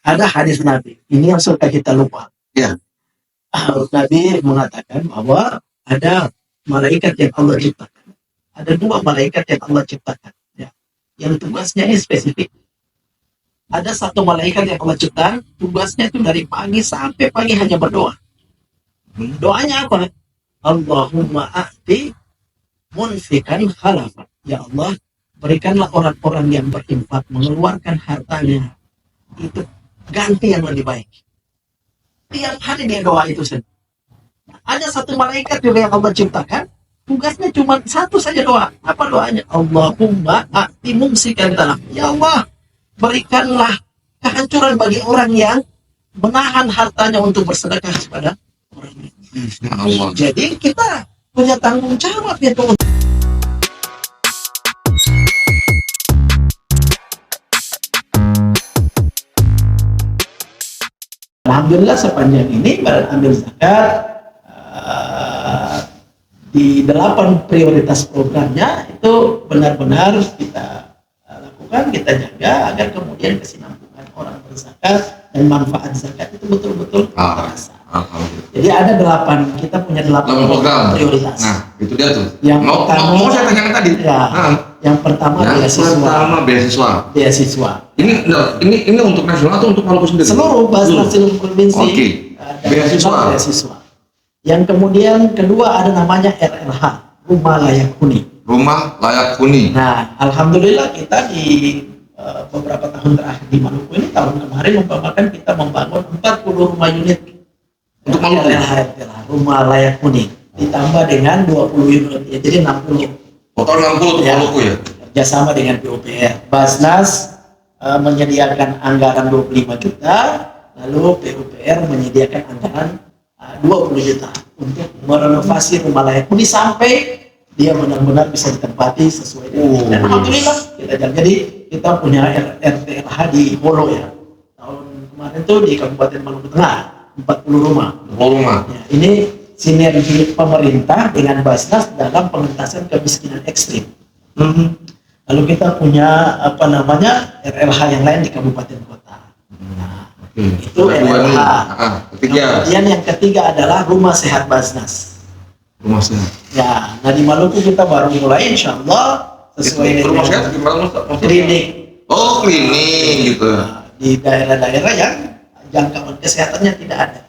Ada hadis Nabi. Ini yang suka kita lupa. Ya. Nabi mengatakan bahwa ada malaikat yang Allah ciptakan. Ada 2 malaikat yang Allah ciptakan. Ya. Yang tugasnya ini spesifik. Ada 1 malaikat yang Allah ciptakan, tugasnya itu dari pagi sampai pagi hanya berdoa. Doanya apa? Allahumma a'ti munfikan khalafan. Ya Allah, berikanlah orang-orang yang berinfak mengeluarkan hartanya itu ganti yang lebih baik. Tiap hari dia doa itu sendiri. Ada 1 malaikat juga yang Allah ciptakan, tugasnya cuma 1 saja doa. Apa doanya? Allahumma a'ti mumsikan talaf. Ya Allah, berikanlah kehancuran bagi orang yang menahan hartanya untuk bersedekah kepada orang lain. Allah. Jadi kita punya tanggung jawab ya tuh. Alhamdulillah sepanjang ini badan ambil zakat di 8 prioritas programnya itu benar-benar kita lakukan, kita jaga agar kemudian kesinambungan orang berzakat dan manfaat zakat itu betul-betul terasa. Jadi ada 8, kita punya 8 program prioritas. Nah, itu dia tuh. Yang pertama, mau saya tanyakan tadi. Ya, yang pertama beasiswa. Ini untuk nasional atau untuk Maluku sendiri? Seluruh seluruh provinsi. Oke. Beasiswa. Yang kemudian kedua ada namanya RLH, Rumah Layak Huni. Rumah Layak Huni. Nah, alhamdulillah kita di beberapa tahun terakhir di Maluku ini, tahun kemarin umpamakan kita membangun 40 rumah unit untuk Maluku. RLH, Rumah Layak Huni, ditambah dengan 20 unit, ya, jadi 60. Total 60 untuk Maluku ya? Kerjasama dengan PUPR. Basnas menyediakan anggaran 25 juta, lalu PUPR menyediakan anggaran 20 juta untuk merenovasi rumah layak huni sampai dia benar-benar bisa ditempati sesuai dengan. Dan alhamdulillah kita jalan. Jadi kita punya RTLH di Holo ya. Tahun kemarin tuh di Kabupaten Maluku Tengah 40 rumah. Ya, ini sinergi pemerintah dengan Basnas dalam pengentasan kemiskinan ekstrim. Lalu kita punya RLH yang lain di kabupaten kota. Nah, itu RLH. Kemudian yang ketiga adalah Rumah Sehat Basnas. Rumah Sehat. Ya, nah di Maluku kita baru mulai, insya Allah sesuai dengan Rumah Sehat gimana? Klinik. Oh, klinik gitu. Di daerah-daerah yang jangkauan kesehatannya tidak ada.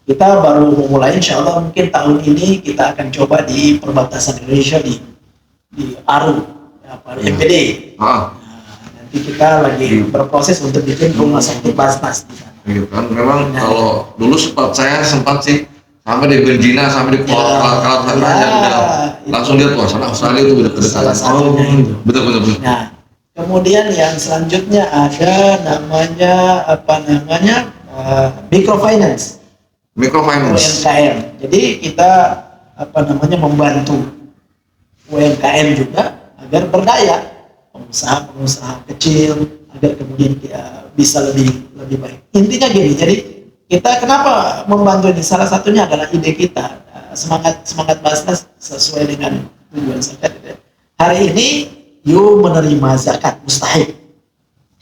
Kita baru memulai, insya Allah mungkin tahun ini kita akan coba di perbatasan Indonesia di Aru, MPD. Nanti kita lagi berproses untuk bikin rumah sakit Basnas di sana. Gitu kan, memang kalau dulu saya sempat sih sampai di Virginia, sampai di Kuala langsung lihat sana Australia itu udah kedekatan. Betul. Nah, kemudian yang selanjutnya ada namanya microfinance. UMKM. Jadi kita membantu UMKM juga agar berdaya, pengusaha kecil agar kemudian bisa lebih baik. Intinya gini, jadi kita kenapa membantu ini? Salah satunya adalah ide kita, semangat Basnas sesuai dengan tujuan zakat. Hari ini you menerima zakat mustahik.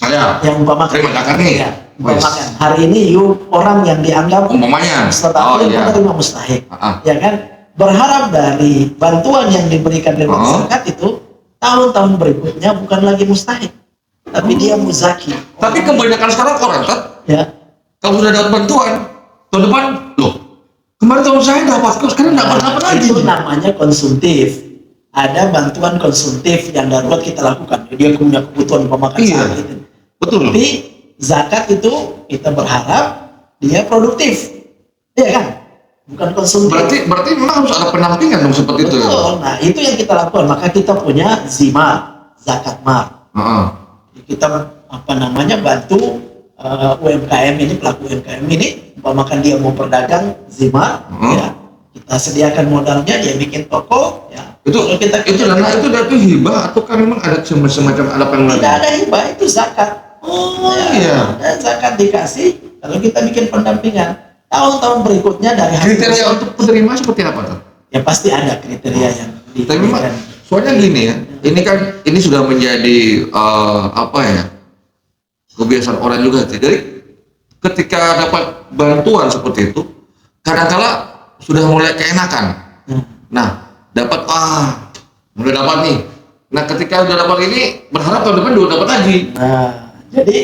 Saya yang umpamakan terima zakat nih. Ya, umpamakan hari ini you orang yang dianggap menerima mustahik, ya kan? Berharap dari bantuan yang diberikan dari zakat itu tahun-tahun berikutnya bukan lagi mustahik, tapi dia muzaki. Tapi kebanyakan sekarang orang ya, kalau sudah dapat bantuan tahun depan, loh kemarin tahun saya dapat, sekarang dapat lagi. Itu namanya konsumtif. Ada bantuan konsumtif yang darurat kita lakukan. Dia punya kebutuhan pemakan saat itu. Betul. Tapi zakat itu kita berharap dia produktif, ya kan? Bukan konsumtif. Berarti memang harus ada pendampingan dong seperti itu. Betul. Nah itu yang kita lakukan. Maka kita punya Zimar, zakat mar. Kita bantu UMKM ini, pelaku UMKM ini, umpamakan dia mau berdagang Zimar, ya kita sediakan modalnya, dia bikin toko, ya. Itu dari hibah atau kan memang ada semacam ada pengeluaran? Tidak ada hibah, itu zakat. Dan zakat dikasih, lalu kita bikin pendampingan. Tahun-tahun berikutnya dari kriteria untuk penerima seperti apa tuh? Ya pasti ada kriteria yang kebiasaan orang juga. Jadi ketika dapat bantuan seperti itu, kadang-kala sudah mulai keenakan. Nah, dapat udah dapat nih. Nah, ketika udah dapat ini, berharap tahun depan juga dapat lagi. Nah, jadi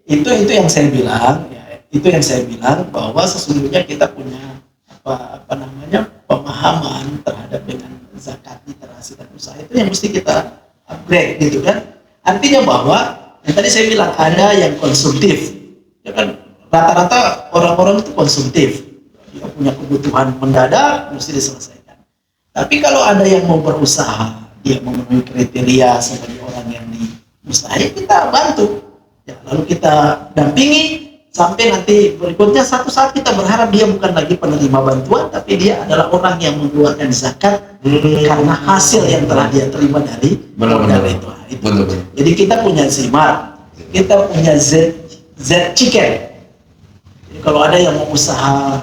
itu yang saya bilang, ya, itu yang saya bilang bahwa sesungguhnya kita punya apa namanya pemahaman terhadap dengan zakat, literasi dan usaha itu yang mesti kita upgrade gitu kan. Artinya bahwa yang tadi saya bilang ada yang konsumtif, ya kan. Rata-rata orang-orang itu konsumtif, dia punya kebutuhan mendadak mesti diselesaikan. Tapi kalau ada yang mau berusaha, dia memenuhi kriteria sebagai orang yang dimustahil, kita bantu. Ya, lalu kita dampingi sampai nanti berikutnya satu saat kita berharap dia bukan lagi penerima bantuan, tapi dia adalah orang yang mengeluarkan zakat karena hasil yang telah dia terima dari modal itu. Betul. Jadi kita punya Zimar, kita punya Z Chicken. Kalau ada yang mau usaha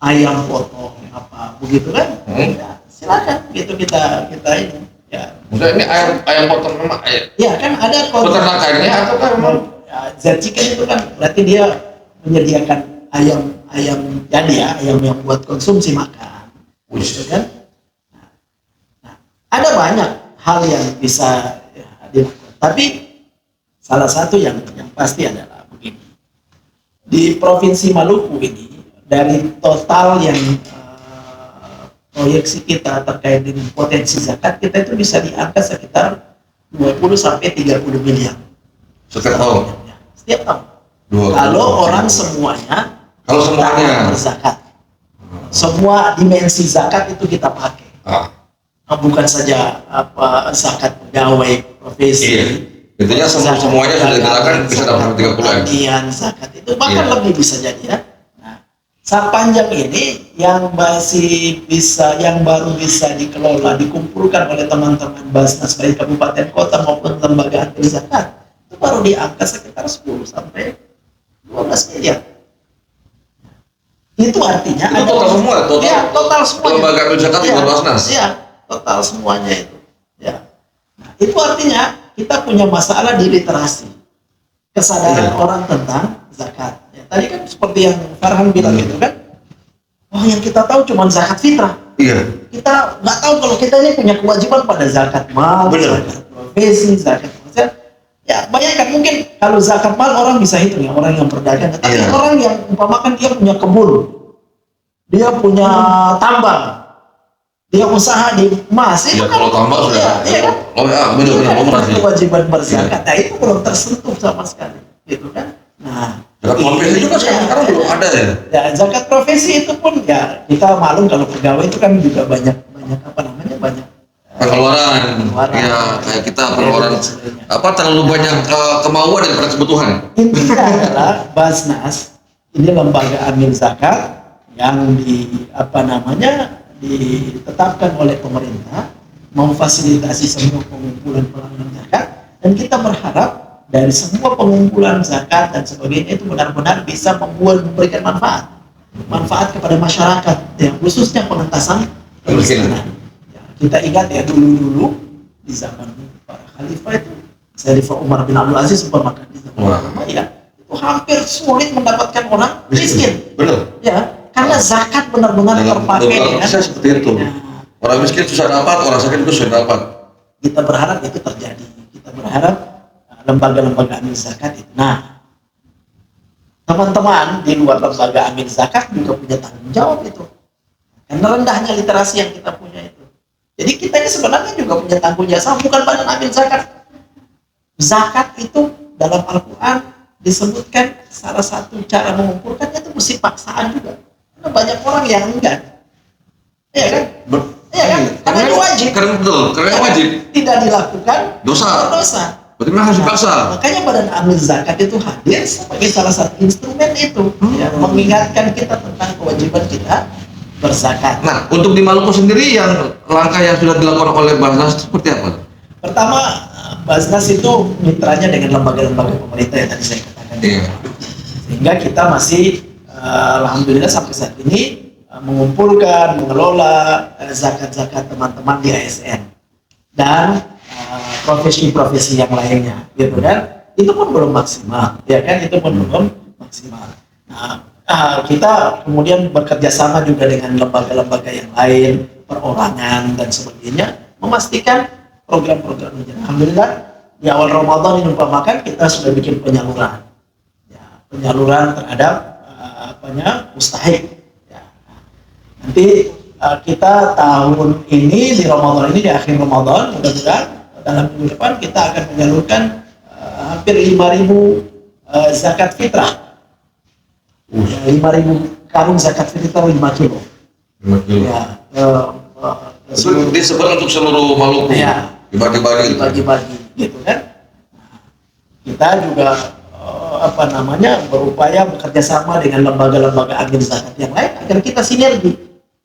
ayam potong apa begitu kan, ya, silakan gitu kita ini. Ya. Maksudnya ini ayam potong sama ayam. Ya kan ada peternakannya atau kan ya, Z-Chicken itu kan berarti dia menyediakan ayam jadi ya, ayam yang buat konsumsi makan. Gitu kan. Nah, ada banyak hal yang bisa ya, dilakukan. Tapi salah satu yang pasti adalah di Provinsi Maluku ini, dari total yang proyeksi kita terkait dengan potensi zakat, kita itu bisa di angka sekitar 20-30 miliar setiap tahun. Setiap tahun. Kalau orang semuanya berzakat, semua dimensi zakat itu kita pakai. Bukan saja zakat pegawai profesi. Iya. Intinya semuanya sudah dikatakan bisa dapat 30 bagian zakat itu bahkan lebih bisa jadi ya. Nah, sepanjang ini yang baru bisa dikelola, dikumpulkan oleh teman-teman Basnas baik kabupaten kota maupun lembaga anti zakat itu baru di angka sekitar 10 sampai 12 miliar. Itu artinya itu total semua, total semua lembaga anti zakat di Basnas. Iya, total semuanya itu. Ya. Nah, itu artinya kita punya masalah di literasi, kesadaran orang tentang zakat. Ya, tadi kan seperti yang Farhan bilang gitu kan, yang kita tahu cuma zakat fitrah. Iya. Kita nggak tahu kalau kita ini punya kewajiban pada zakat mal, zakat profesi, zakat manusia. Ya bayangkan mungkin kalau zakat mal orang bisa hitung ya, orang yang berdagang. Tapi orang yang umpamakan dia punya kebun, dia punya tambang, dia usaha di emas itu ya, kan kalau tambah sudah benar kewajiban berzakat. Nah itu belum tersentuh sama sekali gitu kan. Nah zakat profesi juga sekarang belum ada ya. Ya zakat profesi itu pun ya kita maklum kalau pegawai itu kan juga banyak pengeluaran. Ya kayak kita pengeluaran terlalu banyak kemauan daripada kebutuhan. Intinya adalah Basnas ini lembaga amil zakat yang ditetapkan oleh pemerintah memfasilitasi semua pengumpulan pelanggan zakat, dan kita berharap dari semua pengumpulan zakat dan sebagainya itu benar-benar bisa memberikan manfaat kepada masyarakat, ya, khususnya pengentasan kemiskinan. Ya, kita ingat ya dulu di zaman para khalifah itu, Khalifah Umar bin Abdul Aziz umpamakan di zaman ya itu hampir sulit mendapatkan orang miskin. Benar. Ya. Karena zakat benar-benar terpakai kan? Seperti itu. Orang miskin susah dapat, orang sakit itu susah dapat. Kita berharap itu terjadi. Kita berharap lembaga-lembaga amil zakat itu. Nah, teman-teman di luar lembaga amil zakat juga punya tanggung jawab itu. Karena rendahnya literasi yang kita punya itu. Jadi kita ini sebenarnya juga punya tanggung jawab, bukan badan amil zakat. Zakat itu dalam Al-Quran disebutkan salah satu cara mengumpulkannya itu mesti paksaan juga. Banyak orang yang enggak, ya kan? Karena itu wajib. Karena wajib. Tidak dilakukan dosa. Berarti memang harus dipaksa. Makanya badan amil zakat itu hadir sebagai salah satu instrumen itu, mengingatkan kita tentang kewajiban kita berzakat. Nah, untuk di Maluku sendiri yang langkah yang sudah dilakukan oleh Basnas seperti apa? Pertama, Basnas itu mitranya dengan lembaga-lembaga pemerintah yang tadi saya katakan. Sehingga kita masih alhamdulillah sampai saat ini mengumpulkan, mengelola zakat-zakat teman-teman di ASN dan profesi-profesi yang lainnya, gitu kan. itu pun belum maksimal, ya kan, itu pun belum maksimal. Nah, kita kemudian bekerja sama juga dengan lembaga-lembaga yang lain, perorangan dan sebagainya, memastikan program-program ini. Alhamdulillah di awal Ramadan ini umpamakan kita sudah bikin penyaluran, ya, penyaluran terhadap mustahik. Ya. Nanti kita tahun ini di Ramadan ini, di akhir Ramadan, mudah-mudahan dalam minggu depan kita akan menyalurkan hampir 5.000 zakat fitrah. 5.000 karung zakat fitrah 5 kilo. 5 kilo. Ya, disebar untuk seluruh Maluku. Ya, dibagi-bagi gitu kan. Kita juga berupaya bekerja sama dengan lembaga-lembaga agen zakat yang lain agar kita sinergi.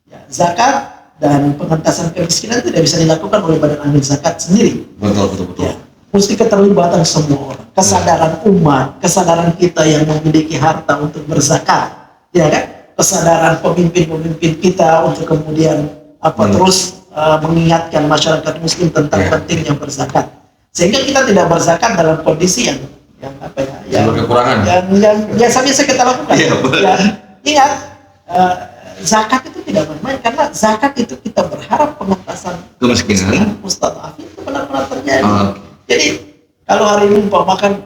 Ya, zakat dan pengentasan kemiskinan tidak bisa dilakukan oleh badan agen zakat sendiri. Betul. Ya, mesti keterlibatan semua orang, kesadaran umat, kesadaran kita yang memiliki harta untuk berzakat, ya kan? Kesadaran pemimpin-pemimpin kita untuk kemudian terus mengingatkan masyarakat muslim tentang pentingnya berzakat, sehingga kita tidak berzakat dalam kondisi yang kekurangan, yang biasa-biasa kita lakukan. Ya, ingat, zakat itu tidak main-main, karena zakat itu kita berharap pengentasan kemiskinan mustadhafin itu benar-benar terjadi. Jadi kalau hari ini umpamakan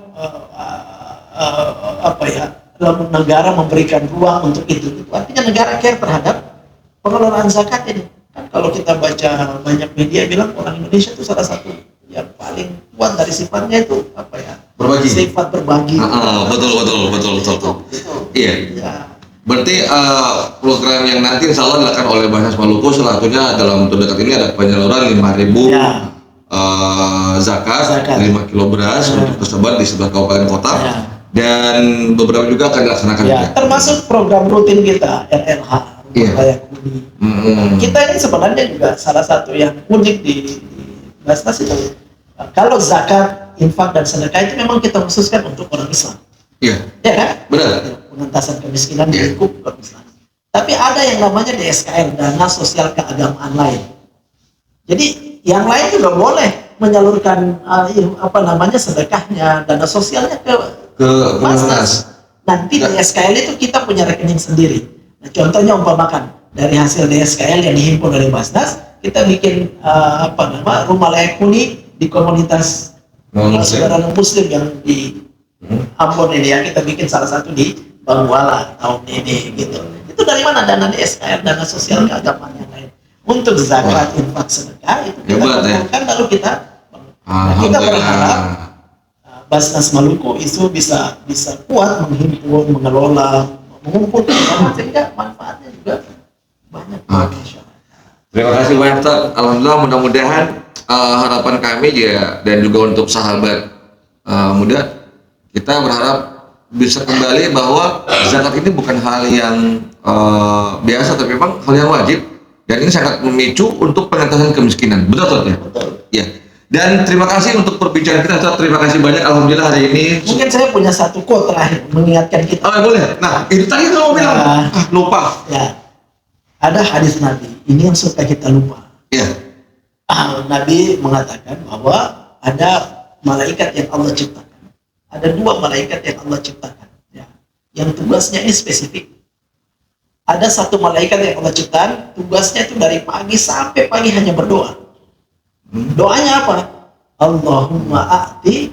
negara memberikan ruang untuk itu artinya negara care terhadap pengelolaan zakat ini. Kan kalau kita baca banyak media bilang orang Indonesia itu salah satu yang paling kuat dari sifatnya itu berbagi. Sifat berbagi. Betul. Iya. Ya. Berarti program yang nanti insya Allah dilakukan oleh Basnas Maluku salah satunya dalam waktu dekat ini ada penyaluran 5.000 zakat, 5 kilo beras untuk tersebar di sebelah kabupaten kota, dan beberapa juga akan dilaksanakan. Termasuk program rutin kita RLH, Layak Huni. Kita ini sebenarnya juga salah satu yang unik di Basnas itu. Kalau zakat, infak dan sedekah itu memang kita khususkan untuk orang Islam. Iya. Ya kan? Benar. Pengentasan kemiskinan di lingkup orang Islam. Tapi ada yang namanya DSKL, dana sosial keagamaan lain. Jadi yang lain juga boleh menyalurkan sedekahnya, dana sosialnya ke Basnas. Nanti DSKL itu kita punya rekening sendiri. Nah, contohnya umpamakan dari hasil DSKL yang dihimpun dari Basnas, kita bikin rumah layak huni di komunitas saudara muslim yang di Ambon ini, ya, kita bikin salah satu di Bangwala tahun ini gitu. Itu dari mana dana DSKL, dana sosial keagamaan yang lain untuk zakat, infak, sedekah itu kita kumpulkan, lalu kita berharap Basnas Maluku itu bisa kuat menghimpun, mengelola, mengumpulkan sehingga manfaatnya juga banyak. Terima kasih banyak, Ustaz. Alhamdulillah, mudah-mudahan harapan kami dan juga untuk sahabat muda, kita berharap bisa kembali bahwa zakat ini bukan hal yang biasa, tapi memang hal yang wajib, dan ini sangat memicu untuk pengentasan kemiskinan. Betul ya? Betul. Ya. Dan terima kasih untuk perbincangan kita, Ustaz. Terima kasih banyak. Alhamdulillah hari ini. Mungkin saya punya satu quote terakhir mengingatkan kita. Boleh. Nah, itu tadi kamu bilang. Lupa. Ya. Ada hadis Nabi. Ini yang suka kita lupa. Ya. Nabi mengatakan bahwa ada malaikat yang Allah ciptakan. Ada 2 malaikat yang Allah ciptakan. Ya. Yang tugasnya ini spesifik. Ada 1 malaikat yang Allah ciptakan, tugasnya itu dari pagi sampai pagi hanya berdoa. Doanya apa? Allahumma a'ti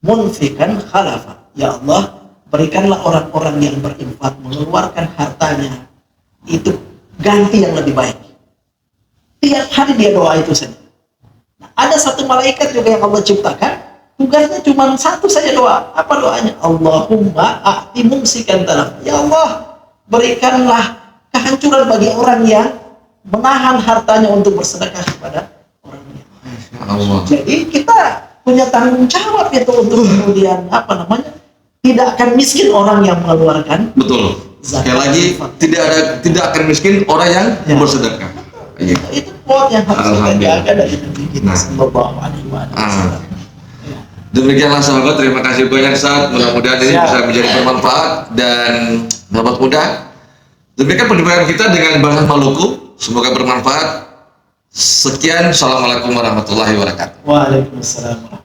munfikan khalafa. Ya Allah, berikanlah orang-orang yang berinfak, mengeluarkan hartanya, itu ganti yang lebih baik. Tiap hari dia doa itu saja. Nah, ada 1 malaikat juga yang Allah ciptakan, tugasnya cuma 1 saja doa. Apa doanya? Allahumma a'ti mumsikan talaf. Ya Allah, berikanlah kehancuran bagi orang yang menahan hartanya untuk bersedekah kepada orang yang Allah. Jadi kita punya tanggung jawab itu untuk kemudian tidak akan miskin orang yang mengeluarkan. Betul. Sekali lagi, tidak akan miskin orang yang bersedekah. Itu quote yang harus kita jaga dari Nabi kita sallallahu alaihi wasallam. Demikianlah sahabat, terima kasih banyak, Ustaz. Mudah-mudahan ini bisa menjadi bermanfaat dan sahabat muda. Demikian perbincangan kita dengan Basnas Maluku. Semoga bermanfaat. Sekian, assalamualaikum warahmatullahi wabarakatuh. Waalaikumsalam.